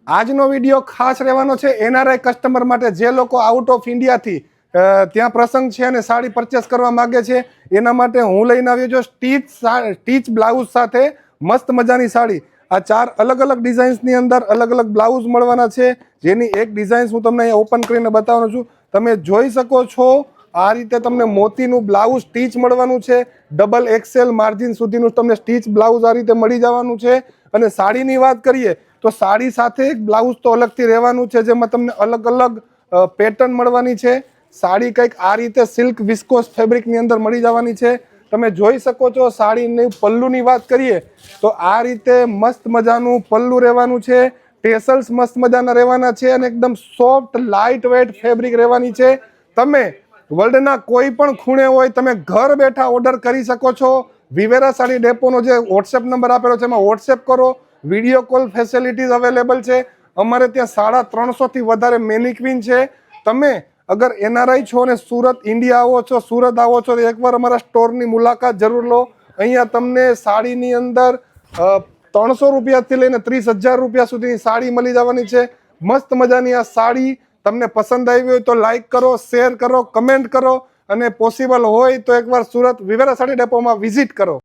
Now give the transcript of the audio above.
આજનો વિડીયો ખાસ રહેવાનો છે એનઆરઆઈ કસ્ટમર માટે, જે લોકો આઉટ ઓફ ઇન્ડિયાથી ત્યાં પ્રસંગ છે અને સાડી પરચેસ કરવા માગે છે એના માટે હું લઈને આવ્યો છું સ્ટીચ બ્લાઉઝ સાથે મસ્ત મજાની સાડી। આ 4 અલગ અલગ ડિઝાઇન્સની અંદર અલગ અલગ બ્લાઉઝ મળવાના છે, જેની એક ડિઝાઇન્સ હું તમને અહીંયા ઓપન કરીને બતાવવાનો છું। તમે જોઈ શકો છો આ રીતે તમને મોતીનું બ્લાઉઝ સ્ટીચ મળવાનું છે, ડબલ એક્સેલ માર્જિન સુધીનું તમને સ્ટીચ બ્લાઉઝ આ રીતે મળી જવાનું છે। અને સાડીની વાત કરીએ તો સાડી સાથે એક બ્લાઉઝ તો અલગથી રહેવાનું છે, જેમાં તમને અલગ અલગ પેટર્ન મળવાની છે। સાડી કંઈક આ રીતે સિલ્ક વિસ્કોસ ફેબ્રિકની અંદર મળી જવાની છે। તમે જોઈ શકો છો સાડીની પલ્લુની વાત કરીએ તો આ રીતે મસ્ત મજાનું પલ્લુ રહેવાનું છે, ટેસલ્સ મસ્ત મજાના રહેવાના છે અને એકદમ સોફ્ટ લાઇટ વેઇટ ફેબ્રિક રહેવાની છે। તમે વર્લ્ડના કોઈ પણ ખૂણે હોય તમે ઘર બેઠા ઓર્ડર કરી શકો છો। વિવેરા સાડી ડેપોનો જે વોટ્સએપ નંબર આપેલો છે એમાં વોટ્સએપ કરો, વિડીયો કોલ ફેસિલિટીઝ અવેલેબલ છે। અમારે ત્યાં 350થી વધારે મેનિક્વિન છે। તમે અગર એનઆરઆઈ છો અને સુરત ઇન્ડિયા આવો છો, સુરત આવો છો તો એકવાર અમારા સ્ટોરની મુલાકાત જરૂર લો। અહીંયા તમને સાડીની અંદર 300 રૂપિયાથી લઈને 30,000 રૂપિયા સુધીની સાડી મળી જવાની છે। મસ્ત મજાની આ સાડી તમને પસંદ આવી હોય તો લાઈક કરો, શેર કરો, કમેન્ટ કરો અને પોસિબલ હોય તો એકવાર સુરત વિવેરા સાડી ડેપોમાં વિઝિટ કરો।